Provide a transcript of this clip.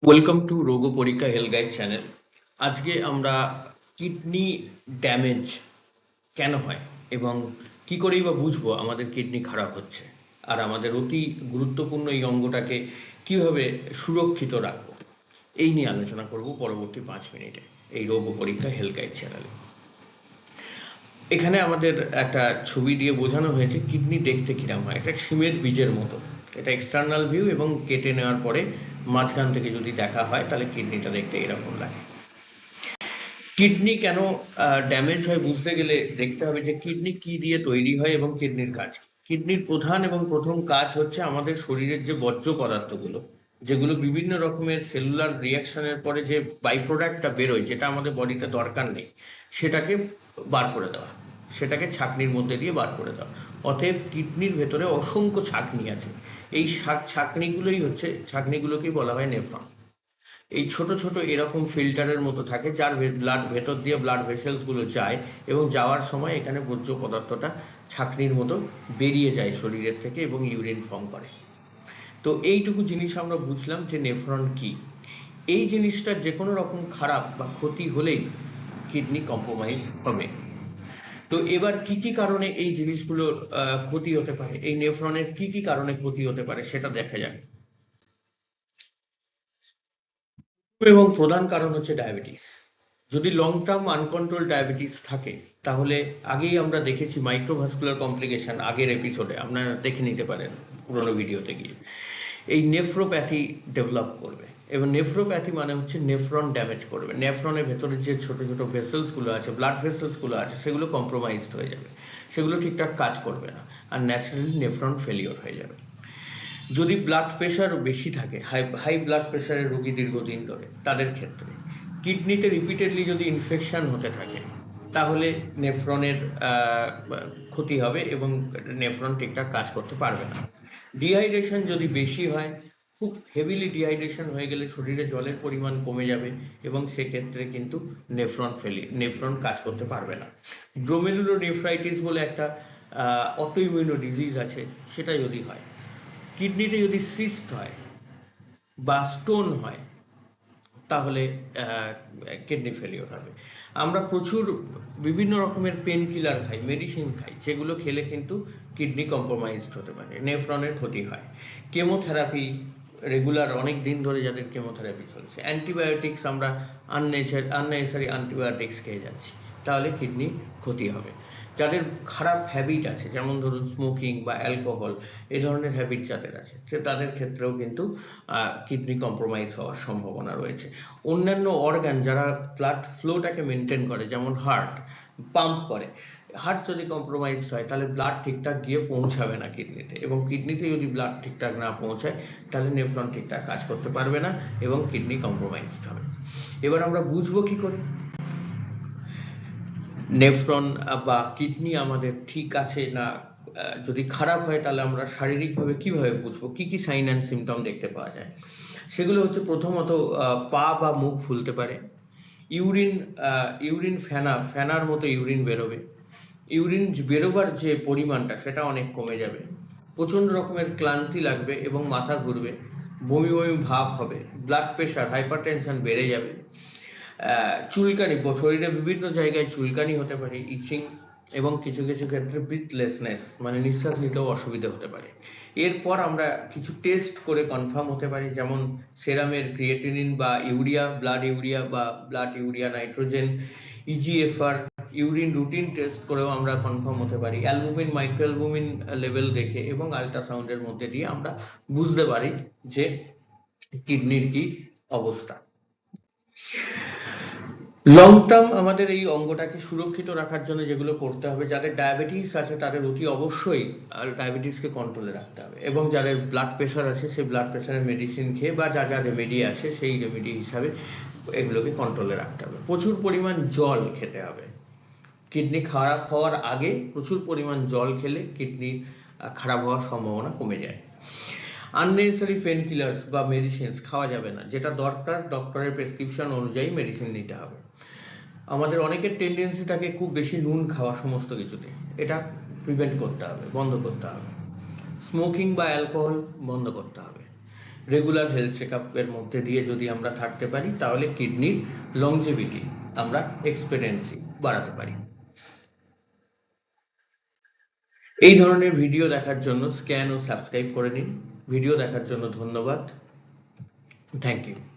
Welcome to রোগ পরীক্ষা health guide channel. আজকে আমরা কিডনি ড্যামেজ কেন হয় এবং কি করেই বা বুঝবো আমাদের কিডনি খারাপ হচ্ছে, আর আমাদের অতি গুরুত্বপূর্ণ এই অঙ্গটাকে কিভাবে সুরক্ষিত রাখবো, এই নিয়ে আলোচনা করব পরবর্তী 5 মিনিটে এই রোগ পরীক্ষা হেলথ গাইড চ্যানেলে। এখানে আমাদের একটা ছবি দিয়ে বোঝানো হয়েছে কিডনি দেখতে কিরম হয়। এটা শিমের বীজের মতো। এটা এক্সটার্নাল ভিউ, এবং কেটে নেওয়ার পরে মাঝখান থেকে যদি দেখা হয় তাহলে কিডনিটা দেখতে এরকম লাগে। কিডনি কেন ড্যামেজ হয় বুঝতে গেলে দেখতে হবে যে কিডনি কি দিয়ে তৈরি হয় এবং কিডনির কাজ কি। কিডনির প্রধান এবং প্রথম কাজ হচ্ছে আমাদের শরীরের যে বর্জ্য পদার্থগুলো, যেগুলো বিভিন্ন রকমের সেলুলার রিয়াকশনের পরে যে বাই প্রোডাক্টটা বেরোয়, যেটা আমাদের বডিতে দরকার নেই, সেটাকে বার করে দেওয়া, সেটাকে ছাঁকনির মধ্যে দিয়ে বার করে দেওয়া। অতএব কিডনির ভেতরে অসংখ্য ছাঁকনি আছে। এই ছাঁকনিগুলোকেই বলা হয় নেফ্রন। এই ছোট ছোট এরকম ফিল্টারের মতো থাকে, যার ব্লাড ভেতর দিয়ে ব্লাড ভেসেলস গুলো যায়, এবং যাওয়ার সময় এখানে বর্জ্য পদার্থটা ছাঁকনির মতো বেরিয়ে যায় শরীরের থেকে এবং ইউরিন ফর্ম করে। তো এইটুকু জিনিস আমরা বুঝলাম যে নেফ্রন কি। এই জিনিসটা যে কোনো রকম খারাপ বা ক্ষতি হলেই কিডনি কম্প্রোমাইজ হবে। তো এবার কি কি কারণে এই জিনিসগুলোর ক্ষতি হতে পারে, এই নেফ্রনের কি কি কারণে ক্ষতি হতে পারে সেটা দেখা যাক। এবং প্রধান কারণ হচ্ছে ডায়াবেটিস। যদি লং টার্ম আনকন্ট্রোল ডায়াবেটিস থাকে, তাহলে আগেই আমরা দেখেছি মাইক্রোভাস্কুলার কমপ্লিকেশন, আগের এপিসোডে আপনারা দেখে নিতে পারেন পুরোনো ভিডিওতে গিয়ে। এই নেফ্রোপ্যাথি ডেভেলপ করবে, এবং নেফ্রোপ্যাথি মানে হচ্ছে নেফ্রন ড্যামেজ করবে। নেফ্রনের ভেতরে যে ছোট ছোট ভেসেলস গুলো আছে, ব্লাড ভেসেলস গুলো আছে, সেগুলো কম্প্রোমাইজড হয়ে যাবে, সেগুলো ঠিকঠাক কাজ করবে না, আর ন্যাচারালি নেফ্রন ফেলিওর হয়ে যাবে। যদি ব্লাড প্রেশার বেশি থাকে, হাই ব্লাড প্রেশারের রোগী দীর্ঘদিন ধরে, তাদের ক্ষেত্রে কিডনিতে রিপিটেডলি যদি ইনফেকশন হতে থাকে, তাহলে নেফ্রনের ক্ষতি হবে এবং নেফ্রন ঠিকঠাক কাজ করতে পারবে না। ডিহাইড্রেশন যদি বেশি হয়, খুব হেভিলি ডিহাইড্রেশন হয়ে গেলে শরীরে জলের পরিমাণ কমে যাবে, এবং সেক্ষেত্রে কিন্তু নেফ্রন কাজ করতে পারবে না। গ্লোমেরুলোনেফ্রাইটিস বলে একটা অটোইমিউনো ডিজিজ আছে, সেটা যদি হয়, কিডনিতে যদি সিস্ট হয় বা স্টোন হয়, তাহলে কিডনি ফেলিওর হবে। আমরা প্রচুর বিভিন্ন রকমের পেন কিলার খাই, মেডিসিন খাই, যেগুলো খেলে কিন্তু কিডনি কম্প্রোমাইজড হতে পারে, নেফ্রনের ক্ষতি হয়। কেমোথেরাপি রেগুলার অনেক দিন ধরে যাদের কেমোথেরাপি চলছে, অ্যান্টিবায়োটিক্স, আমরা আননেসেসারি অ্যান্টিবায়োটিক্স খেয়ে যাচ্ছি, তাহলে কিডনি ক্ষতি হবে। যাদের খারাপ হ্যাবিট আছে, যেমন ধরুন স্মোকিং বা অ্যালকোহল, এই ধরনের হ্যাবিট যাদের আছে, তাদের ক্ষেত্রেও কিন্তু কিডনি কম্প্রোমাইজ হওয়ার সম্ভাবনা রয়েছে। অন্যান্য অর্গান যারা ব্লাড ফ্লোটাকে মেনটেন করে, যেমন হার্ট পাম্প করে, হার্ট যদি কম্প্রোমাইজ হয়, তাহলে ব্লাড ঠিকঠাক গিয়ে পৌঁছাবে না কিডনিতে, এবং কিডনিতে যদি ব্লাড ঠিকঠাক না পৌঁছায়, তাহলে নেফ্রন ঠিকঠাক কাজ করতে পারবে না এবং কিডনি কম্প্রোমাইজড হবে। এবার আমরা বুঝবো কি করে নেফ্রন বা কিডনি আমাদের ঠিক আছে না। যদি খারাপ হয়, তাহলে আমরা শারীরিকভাবে কিভাবে বুঝবো, কি কি সাইন অ্যান্ড সিমটম দেখতে পাওয়া যায়। সেগুলো হচ্ছে, প্রথমত পা বা মুখ ফুলতে পারে, ইউরিন ইউরিন ফেনার মতো ইউরিন বেরোবে, ইউরিন বেরোবার যে পরিমাণটা সেটা অনেক কমে যাবে, প্রচন্ড রকমের ক্লান্তি লাগবে এবং মাথা ঘুরবে, বমি বমি ভাব হবে, ব্লাড প্রেশার হাইপারটেনশন বেড়ে যাবে, চুলকানি, শরীরে বিভিন্ন জায়গায় চুলকানি হতে পারে, ইচিং, এবং কিছু কিছু ক্ষেত্রে ব্রিথলেসনেস, মানে নিঃশ্বাস নিতেও অসুবিধা হতে পারে। এরপর আমরা কিছু টেস্ট করে কনফার্ম হতে পারি, যেমন সেরামের ক্রিয়েটিনিন বা ইউরিয়া, ব্লাড ইউরিয়া বা blood urea nitrogen, eGFR, urine routine test করেও আমরা কনফার্ম হতে পারি, অ্যালবুমিন, মাইক্রো অ্যালবুমিন লেভেল দেখে, এবং আল্ট্রাসাউন্ডের মধ্যে দিয়ে আমরা বুঝতে পারি যে কিডনির কি অবস্থা। লং টার্ম আমাদের এই অঙ্গটাকে সুরক্ষিত রাখার জন্য যেগুলো করতে হবে, যাদের ডায়াবেটিস আছে তাদের অতি অবশ্যই ডায়াবেটিসকে কন্ট্রোলে রাখতে হবে, এবং যাদের ব্লাড প্রেশার আছে সেই ব্লাড প্রেশারের মেডিসিন খেয়ে বা যা যা রেমেডি আছে সেই রেমেডি হিসাবে এগুলোকে কন্ট্রোলে রাখতে হবে। প্রচুর পরিমাণ জল খেতে হবে। কিডনি খারাপ হওয়ার আগে প্রচুর পরিমাণ জল খেলে কিডনির খারাপ হওয়ার সম্ভাবনা কমে যায়। আননেসেসারি পেন কিলার্স বা মেডিসিনস খাওয়া যাবে না, যেটা দরকার ডক্টরের প্রেসক্রিপশন অনুযায়ী মেডিসিন নিতে হবে। আমাদের অনেকের টেন্ডেন্সি থাকে খুব বেশি নুন খাওয়া সমস্ত কিছুতে, এটা প্রিভেন্ট করতে হবে, বন্ধ করতে হবে। স্মোকিং বা অ্যালকোহল বন্ধ করতে হবে। রেগুলার হেলথ চেকআপের মধ্যে দিয়ে যদি আমরা থাকতে পারি তাহলে কিডনির লংজিভিটি আমরা এক্সপেরিয়েন্সি বাড়াতে পারি। এই ধরনের ভিডিও দেখার জন্য স্ক্যান ও সাবস্ক্রাইব করে নিন। ভিডিও দেখার জন্য ধন্যবাদ। Thank you.